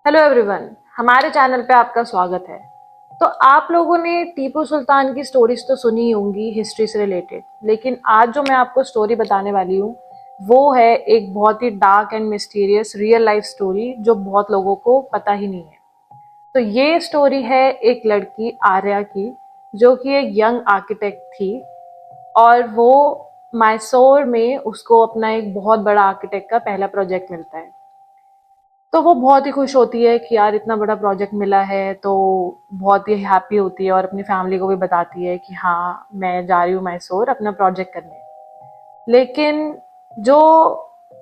Hello everyone, हमारे channel पे आपका स्वागत है। तो आप लोगों ने टीपू सुल्तान की स्टोरीज तो सुनी ही होंगी हिस्ट्री से रिलेटेड, लेकिन आज जो मैं आपको स्टोरी बताने वाली हूँ वो है एक बहुत ही dark and mysterious real life story जो बहुत लोगों को पता ही नहीं है। तो ये स्टोरी है एक लड़की आर्या की, जो कि एक यंग आर्किटेक्ट थी और वो मैसूर में उसको अपना एक बहुत बड़ा आर्किटेक्ट का पहला प्रोजेक्ट मिलता है। तो वो बहुत ही खुश होती है कि यार इतना बड़ा प्रोजेक्ट मिला है, तो बहुत ही हैप्पी होती है और अपनी फैमिली को भी बताती है कि हाँ मैं जा रही हूँ मैसूर अपना प्रोजेक्ट करने। लेकिन जो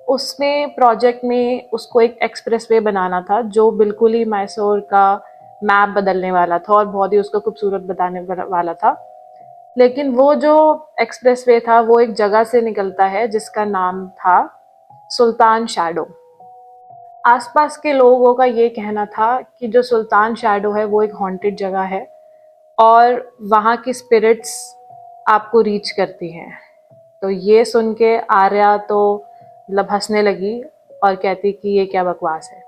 उसने प्रोजेक्ट में उसको एक एक्सप्रेस वे बनाना था जो बिल्कुल ही मैसूर का मैप बदलने वाला था और बहुत ही उसको खूबसूरत बताने वाला था। लेकिन वो जो एक्सप्रेस वे था वो एक जगह से निकलता है जिसका नाम था सुल्तान शैडो। आसपास के लोगों का ये कहना था कि जो सुल्तान शैडो है वो एक हॉन्टेड जगह है और वहाँ की स्पिरिट्स आपको रीच करती हैं। तो ये सुन के आर्या तो मतलब हंसने लगी और कहती कि ये क्या बकवास है।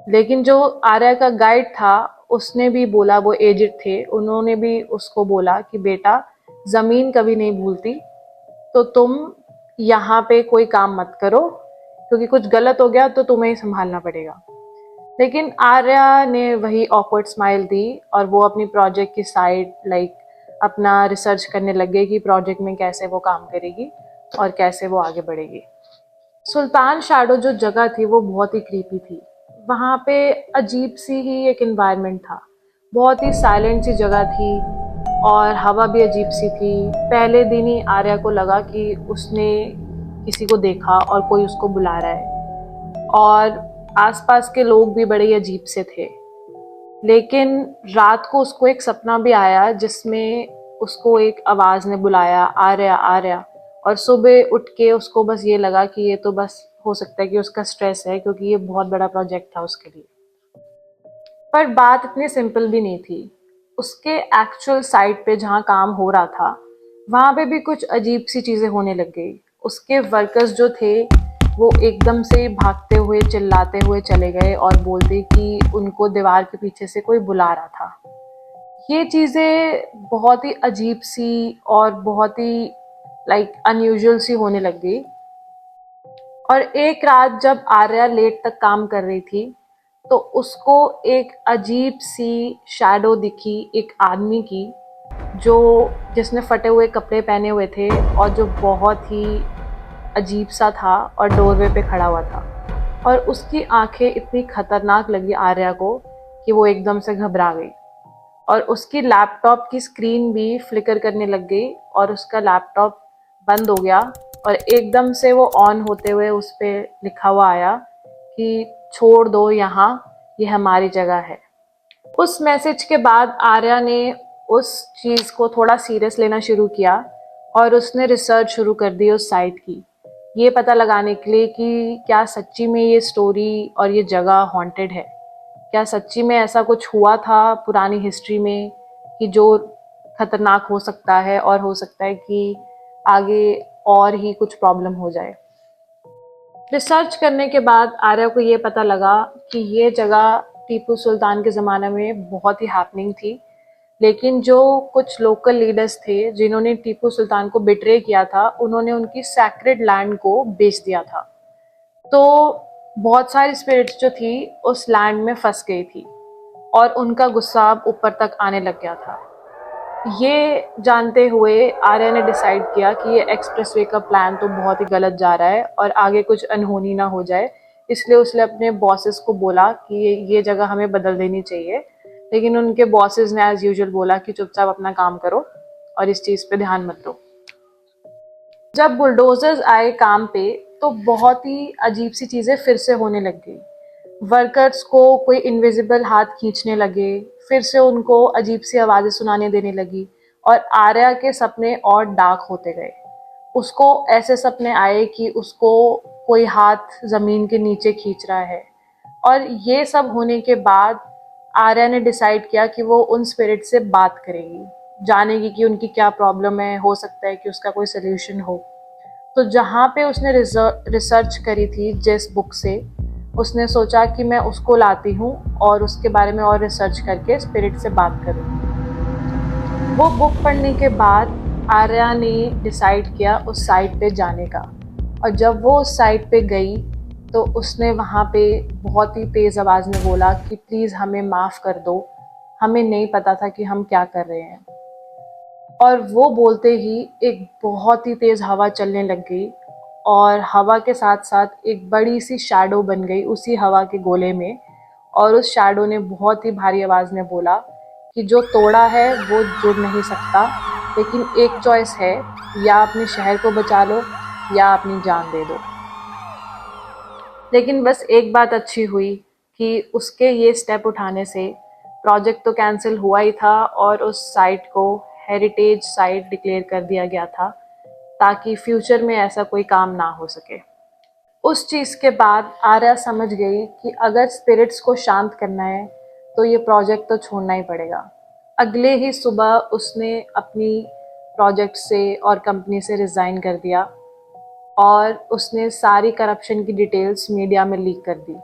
लेकिन जो आर्या का गाइड था उसने भी बोला, वो एजेड थे, उन्होंने भी उसको बोला कि बेटा ज़मीन कभी नहीं भूलती, तो तुम यहाँ पे कोई काम मत करो क्योंकि कुछ गलत हो गया तो तुम्हें ही संभालना पड़ेगा। लेकिन आर्या ने वही ऑकवर्ड स्माइल दी और वो अपनी प्रोजेक्ट की साइड अपना रिसर्च करने लग गई कि प्रोजेक्ट में कैसे वो काम करेगी और कैसे वो आगे बढ़ेगी। सुल्तान शैडो जो जगह थी वो बहुत ही क्रीपी थी। वहाँ पे अजीब सी ही एक इन्वायरमेंट था, बहुत ही साइलेंट सी जगह थी और हवा भी अजीब सी थी। पहले दिन ही आर्या को लगा कि उसने किसी को देखा और कोई उसको बुला रहा है और आसपास के लोग भी बड़े अजीब से थे। लेकिन रात को उसको एक सपना भी आया जिसमें उसको एक आवाज़ ने बुलाया, आर्या आर्या। और सुबह उठ के उसको बस ये लगा कि ये तो बस हो सकता है कि उसका स्ट्रेस है क्योंकि ये बहुत बड़ा प्रोजेक्ट था उसके लिए। पर बात इतनी सिंपल भी नहीं थी। उसके एक्चुअल साइट पे जहाँ काम हो रहा था वहाँ पे भी कुछ अजीब सी चीज़ें होने लग गई। उसके वर्कर्स जो थे वो एकदम से भागते हुए चिल्लाते हुए चले गए और बोलते कि उनको दीवार के पीछे से कोई बुला रहा था। ये चीज़ें बहुत ही अजीब सी और बहुत ही अनयूजुअल सी होने लग गई। और एक रात जब आर्या लेट तक काम कर रही थी तो उसको एक अजीब सी शैडो दिखी एक आदमी की, जो जिसने फटे हुए कपड़े पहने हुए थे और जो बहुत ही अजीब सा था और डोरवे पे खड़ा हुआ था। और उसकी आंखें इतनी खतरनाक लगी आर्या को कि वो एकदम से घबरा गई और उसकी लैपटॉप की स्क्रीन भी फ्लिकर करने लग गई और उसका लैपटॉप बंद हो गया और एकदम से वो ऑन होते हुए उस पर लिखा हुआ आया कि छोड़ दो यहाँ, ये हमारी जगह है। उस मैसेज के बाद आर्या ने उस चीज़ को थोड़ा सीरियस लेना शुरू किया और उसने रिसर्च शुरू कर दी उस साइट की, ये पता लगाने के लिए कि क्या सच्ची में ये स्टोरी और ये जगह हॉन्टेड है। क्या सच्ची में ऐसा कुछ हुआ था पुरानी हिस्ट्री में कि जो खतरनाक हो सकता है और हो सकता है कि आगे और ही कुछ प्रॉब्लम हो जाए। रिसर्च करने के बाद आर्या को ये पता लगा कि ये जगह टीपू सुल्तान के ज़माने में बहुत ही हैपनिंग थी। लेकिन जो कुछ लोकल लीडर्स थे जिन्होंने टीपू सुल्तान को बिट्रे किया था, उन्होंने उनकी सैक्रेड लैंड को बेच दिया था। तो बहुत सारी स्पिरिट्स जो थी उस लैंड में फंस गई थी और उनका गुस्सा अब ऊपर तक आने लग गया था। ये जानते हुए आर्या ने डिसाइड किया कि ये एक्सप्रेसवे का प्लान तो बहुत ही गलत जा रहा है और आगे कुछ अनहोनी ना हो जाए, इसलिए उसने अपने बॉसेस को बोला कि ये जगह हमें बदल देनी चाहिए। लेकिन उनके बॉसेस ने एज यूजुअल बोला कि चुपचाप अपना काम करो और इस चीज़ पे ध्यान मत दो। जब बुलडोजर्स आए काम पे तो बहुत ही अजीब सी चीज़ें फिर से होने लग गई। वर्कर्स को कोई इनविजिबल हाथ खींचने लगे, फिर से उनको अजीब सी आवाज़ें सुनाने देने लगी और आर्या के सपने और डार्क होते गए। उसको ऐसे सपने आए कि उसको कोई हाथ ज़मीन के नीचे खींच रहा है। और ये सब होने के बाद आर्या ने डिसाइड किया कि वो उन स्पिरिट से बात करेगी, जानेगी कि उनकी क्या प्रॉब्लम है, हो सकता है कि उसका कोई सोल्यूशन हो। तो जहाँ पे उसने रिसर्च करी थी जिस बुक से, उसने सोचा कि मैं उसको लाती हूँ और उसके बारे में और रिसर्च करके स्पिरिट से बात करूँ। वो बुक पढ़ने के बाद आर्या ने डिसाइड किया उस साइट पे जाने का। और जब वो उस साइट पे गई तो उसने वहाँ पे बहुत ही तेज़ आवाज़ में बोला कि प्लीज़ हमें माफ़ कर दो, हमें नहीं पता था कि हम क्या कर रहे हैं। और वो बोलते ही एक बहुत ही तेज़ हवा चलने लग गई और हवा के साथ साथ एक बड़ी सी शैडो बन गई उसी हवा के गोले में। और उस शैडो ने बहुत ही भारी आवाज़ में बोला कि जो तोड़ा है वो जुड़ नहीं सकता, लेकिन एक चॉइस है, या अपने शहर को बचा लो या अपनी जान दे दो। लेकिन बस एक बात अच्छी हुई कि उसके ये स्टेप उठाने से प्रोजेक्ट तो कैंसिल हुआ ही था और उस साइट को हेरिटेज साइट डिक्लेयर कर दिया गया था, ताकि फ्यूचर में ऐसा कोई काम ना हो सके। उस चीज़ के बाद आर्या समझ गई कि अगर स्पिरिट्स को शांत करना है तो ये प्रोजेक्ट तो छोड़ना ही पड़ेगा। अगले ही सुबह उसने अपनी प्रोजेक्ट से और कंपनी से रिज़ाइन कर दिया और उसने सारी करप्शन की डिटेल्स मीडिया में लीक कर दी।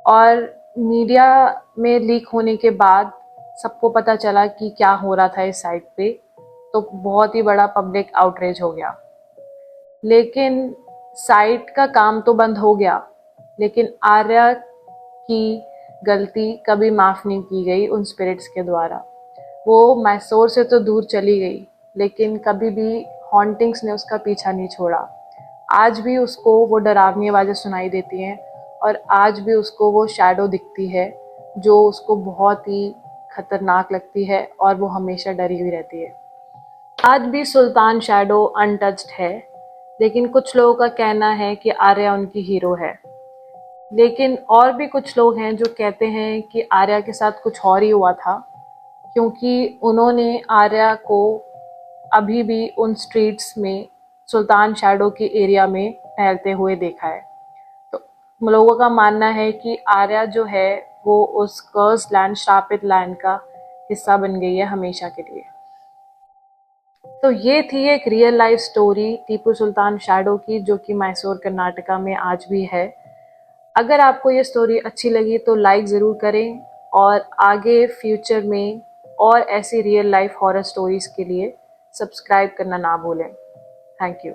और मीडिया में लीक होने के बाद सबको पता चला कि क्या हो रहा था इस साइट पे, तो बहुत ही बड़ा पब्लिक आउटरीच हो गया। लेकिन साइट का काम तो बंद हो गया, लेकिन आर्या की गलती कभी माफ़ नहीं की गई उन स्पिरिट्स के द्वारा। वो मैसूर से तो दूर चली गई, लेकिन कभी भी हॉन्टिंग्स ने उसका पीछा नहीं छोड़ा। आज भी उसको वो डरावनी आवाज़ें सुनाई देती हैं और आज भी उसको वो शैडो दिखती है जो उसको बहुत ही खतरनाक लगती है और वो हमेशा डरी हुई रहती है। आज भी सुल्तान शैडो अनटच्ड है, लेकिन कुछ लोगों का कहना है कि आर्या उनकी हीरो है। लेकिन और भी कुछ लोग हैं जो कहते हैं कि आर्या के साथ कुछ और ही हुआ था, क्योंकि उन्होंने आर्या को अभी भी उन स्ट्रीट्स में सुल्तान शैडो के एरिया में टहलते हुए देखा है। तो लोगों का मानना है कि आर्या जो है वो उस कर्स लैंड, श्रापित लैंड का हिस्सा बन गई है हमेशा के लिए। तो ये थी एक real life story Tipu Sultan shadow की, जो कि मैसूर कर्नाटका में आज भी है। अगर आपको ये स्टोरी अच्छी लगी तो लाइक ज़रूर करें और आगे फ्यूचर में और ऐसी रियल लाइफ हॉरर स्टोरीज़ के लिए सब्सक्राइब करना ना भूलें। Thank you.